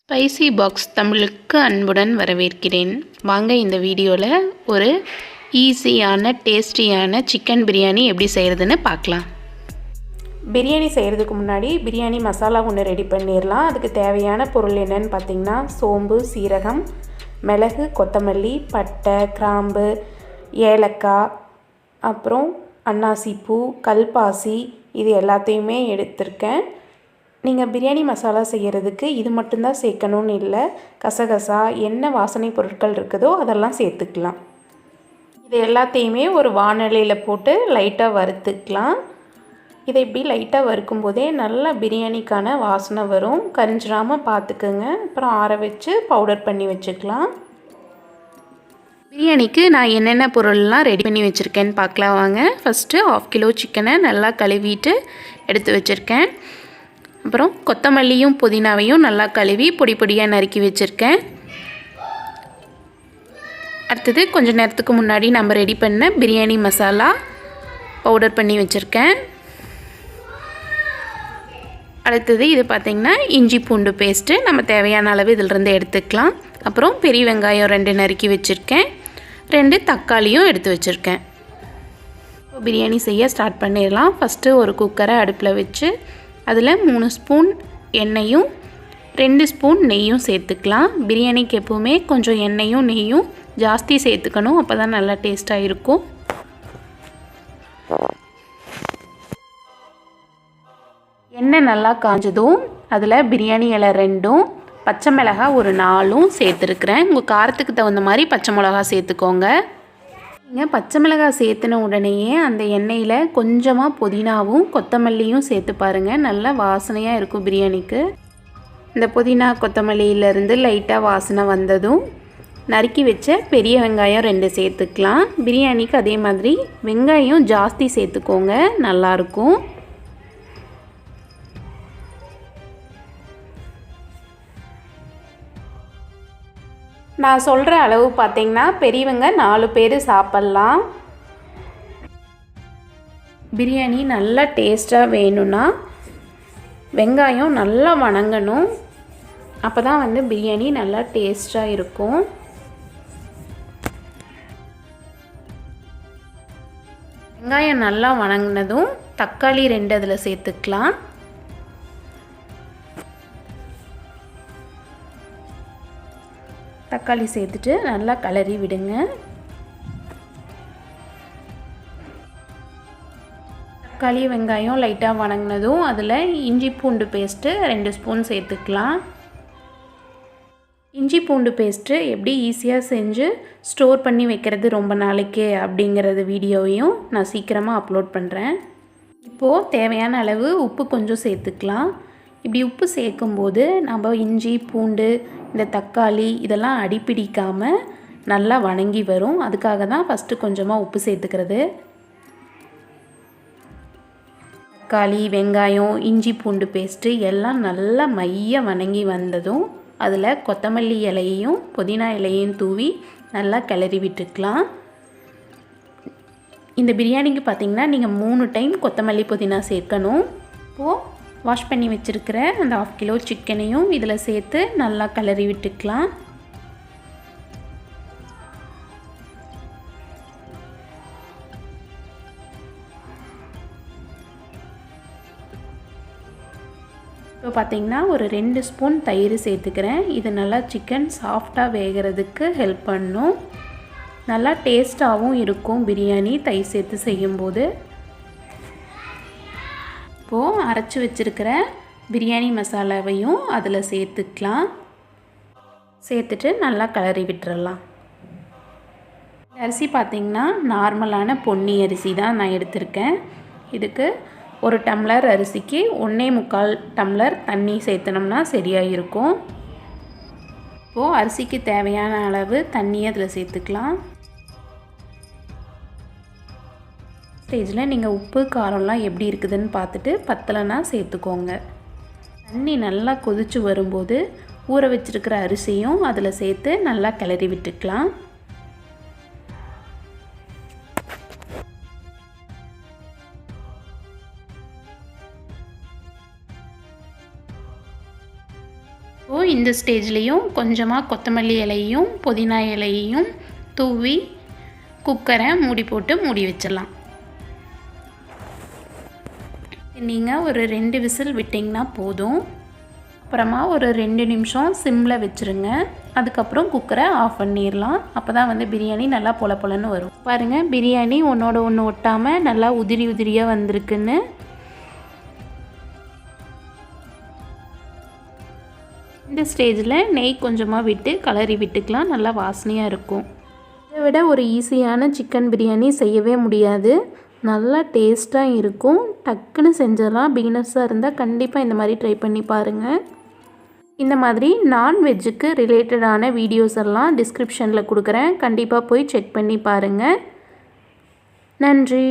Spicy box தமிழுக்கு அன்புடன் வரவேற்கிறேன். வாங்க இந்த வீடியோவில் ஒரு ஈஸியான டேஸ்டியான சிக்கன் பிரியாணி எப்படி செய்கிறதுன்னு பார்க்கலாம். பிரியாணி செய்கிறதுக்கு முன்னாடி பிரியாணி மசாலா ஒன்று ரெடி பண்ணிடலாம். அதுக்கு தேவையான பொருள் என்னென்னு பார்த்திங்கன்னா சோம்பு, சீரகம், மிளகு, கொத்தமல்லி, பட்டை, கிராம்பு, ஏலக்காய், அப்புறம் அன்னாசிப்பூ, கல்பாசி, இது எல்லாத்தையுமே எடுத்திருக்கேன். நீங்கள் பிரியாணி மசாலா செய்கிறதுக்கு இது மட்டும்தான் சேர்க்கணுன்னு இல்லை. கசகசா, என்ன வாசனை பொருட்கள் இருக்குதோ அதெல்லாம் சேர்த்துக்கலாம். இது எல்லாத்தையுமே ஒரு வாணலியில் போட்டு லைட்டாக வறுத்துக்கலாம். இதை இப்படி லைட்டாக வறுக்கும்போதே நல்லா பிரியாணிக்கான வாசனை வரும். கரிஞ்சிடாமல் பார்த்துக்குங்க. அப்புறம் ஆற வச்சு பவுடர் பண்ணி வச்சுக்கலாம். பிரியாணிக்கு நான் என்னென்ன பொருள்லாம் ரெடி பண்ணி வச்சுருக்கேன்னு பார்க்கலாம் வாங்க. ஃபஸ்ட்டு 1/2 கிலோ சிக்கனை நல்லா கழுவிட்டு எடுத்து வச்சுருக்கேன். அப்புறம் கொத்தமல்லியும் புதினாவையும் நல்லா கழுவி பொடி பொடியாக நறுக்கி வச்சுருக்கேன். அடுத்தது கொஞ்சம் நேரத்துக்கு முன்னாடி நம்ம ரெடி பண்ண பிரியாணி மசாலா பவுடர் பண்ணி வச்சுருக்கேன். அடுத்தது இது பார்த்திங்கன்னா இஞ்சி பூண்டு பேஸ்ட்டு நம்ம தேவையான அளவு இதிலிருந்து எடுத்துக்கலாம். அப்புறம் பெரிய வெங்காயம் 2 நறுக்கி வச்சுருக்கேன். 2 தக்காளியும் எடுத்து வச்சுருக்கேன். பிரியாணி செய்ய ஸ்டார்ட் பண்ணிடலாம். ஃபஸ்ட்டு ஒரு குக்கரை அடுப்பில் வச்சு அதில் 3 ஸ்பூன் எண்ணெயும் 2 ஸ்பூன் நெய்யும் சேர்த்துக்கலாம். பிரியாணிக்கு எப்போவுமே கொஞ்சம் எண்ணெயும் நெய்யும் ஜாஸ்தி சேர்த்துக்கணும். அப்போ தான் நல்லா டேஸ்ட்டாக இருக்கும். எண்ணெய் நல்லா காஞ்சதும் அதில் பிரியாணி இலை 2, பச்சை மிளகாய் ஒரு 4 சேர்த்துருக்குறேன். உங்கள் காரத்துக்கு தகுந்த மாதிரி பச்சை மிளகா சேர்த்துக்கோங்க. நீங்கள் பச்சை மிளகாய் சேர்த்துன உடனேயே அந்த எண்ணெயில் கொஞ்சமாக புதினாவும் கொத்தமல்லியும் சேர்த்து பாருங்கள். நல்லா வாசனையாக இருக்கும் பிரியாணிக்கு. இந்த புதினா கொத்தமல்லியிலேருந்து லைட்டாக வாசனை வந்ததும் நறுக்கி வச்ச பெரிய வெங்காயம் 2 சேர்த்துக்கலாம். பிரியாணிக்கு அதே மாதிரி வெங்காயம் ஜாஸ்தி சேர்த்துக்கோங்க, நல்லாயிருக்கும். நான் சொல்கிற அளவு பார்த்திங்கன்னா பெரியவங்க 4 பேர் சாப்பிட்லாம். பிரியாணி நல்லா டேஸ்ட்டாக வேணும்னா வெங்காயம் நல்லா வணங்கணும். அப்போ தான் பிரியாணி நல்லா டேஸ்ட்டாக இருக்கும். வெங்காயம் நல்லா வணங்கினதும் தக்காளி 2 அதில் சேர்த்துக்கலாம். தக்காளி சேர்த்துட்டு நல்லா கலரி விடுங்க. தக்காளி வெங்காயம் லைட்டாக வணங்கினதும் அதில் இஞ்சி பூண்டு பேஸ்ட்டு 2 ஸ்பூன் சேர்த்துக்கலாம். இஞ்சி பூண்டு பேஸ்ட்டு எப்படி ஈஸியாக செஞ்சு ஸ்டோர் பண்ணி வைக்கிறது ரொம்ப நாளைக்கு அப்படிங்கிறது வீடியோவையும் நான் சீக்கிரமாக அப்லோட் பண்ணுறேன். இப்போது தேவையான அளவு உப்பு கொஞ்சம் சேர்த்துக்கலாம். இப்படி உப்பு சேர்க்கும்போது நம்ம இஞ்சி பூண்டு இந்த தக்காளி இதெல்லாம் அடிப்பிடிக்காமல் நல்லா வணங்கி வரும். அதுக்காக தான் ஃபஸ்ட்டு கொஞ்சமாக உப்பு சேர்த்துக்கிறது. தக்காளி, வெங்காயம், இஞ்சி பூண்டு பேஸ்ட்டு எல்லாம் நல்லா மைய வணங்கி வந்ததும் அதில் கொத்தமல்லி இலையையும் புதினா இலையையும் தூவி நல்லா கிளறி விட்டுக்கலாம். இந்த பிரியாணிக்கு பார்த்திங்கன்னா நீங்கள் 3 டைம் கொத்தமல்லி புதினா சேர்க்கணும். இப்போது வாஷ் பண்ணி வச்சுருக்கிற அந்த 1/2 கிலோ சிக்கனையும் இதில் சேர்த்து நல்லா கிளறி விட்டுக்கலாம். இப்போ பார்த்திங்கன்னா ஒரு 2 ஸ்பூன் தயிர் சேர்த்துக்கிறேன். இது நல்லா சிக்கன் சாஃப்டாக வேகிறதுக்கு ஹெல்ப் பண்ணும். நல்லா டேஸ்ட்டாகவும் இருக்கும் பிரியாணி தயிர் சேர்த்து செய்யும்போது. இப்போது அரைச்சி வச்சுருக்கிற பிரியாணி மசாலாவையும் அதில் சேர்த்துக்கலாம். சேர்த்துட்டு நல்லா கிளறி விட்டுறலாம். அரிசி பார்த்திங்கன்னா நார்மலான பொன்னி அரிசி தான் நான் எடுத்திருக்கேன். இதுக்கு 1 டம்ளர் அரிசிக்கு 1.25 டம்ளர் தண்ணி சேர்த்தனோம்னா சரியாக இருக்கும். இப்போது அரிசிக்கு தேவையான அளவு தண்ணியை அதில் சேர்த்துக்கலாம். ஸ்டேஜில் நீங்கள் உப்பு காரம்லாம் எப்படி இருக்குதுன்னு பார்த்துட்டு பத்தலைன்னா சேர்த்துக்கோங்க. தண்ணி நல்லா கொதித்து வரும்போது ஊற வச்சுருக்கிற அரிசியும் அதில் சேர்த்து நல்லா கிளறி விட்டுக்கலாம். இப்போது இந்த இந்த ஸ்டேஜ்லேயும் கொஞ்சமாக கொத்தமல்லி இலையும் புதினா இலையையும் தூவி குக்கரை மூடி போட்டு மூடி வச்சிடலாம். நீங்கள் ஒரு 2 விசில் விட்டிங்கன்னா போதும். அப்புறமா ஒரு 2 நிமிஷம் சிம்மில் வச்சுருங்க. அதுக்கப்புறம் குக்கரை ஆஃப் பண்ணிடலாம். அப்போ தான் வந்து பிரியாணி நல்லா பொல பொலன்னு வரும். பாருங்கள், பிரியாணி ஒன்றோட ஒன்று ஒட்டாமல் நல்லா உதிரி உதிரியாக வந்திருக்குன்னு. இந்த ஸ்டேஜில் நெய் கொஞ்சமாக விட்டு கலரி விட்டுக்கலாம். நல்லா வாசனையாக இருக்கும். இதை விட ஒரு ஈஸியான சிக்கன் பிரியாணி செய்யவே முடியாது. நல்லா டேஸ்ட்டாக இருக்கும். டக்குன்னு செஞ்சிடலாம். பிகினர்ஸாக இருந்தால் கண்டிப்பாக இந்த மாதிரி ட்ரை பண்ணி பாருங்கள். இந்த மாதிரி நான்வெஜ்ஜுக்கு ரிலேட்டடான வீடியோஸ் எல்லாம் டிஸ்கிரிப்ஷனில் கொடுக்குறேன். கண்டிப்பாக போய் செக் பண்ணி பாருங்கள். நன்றி.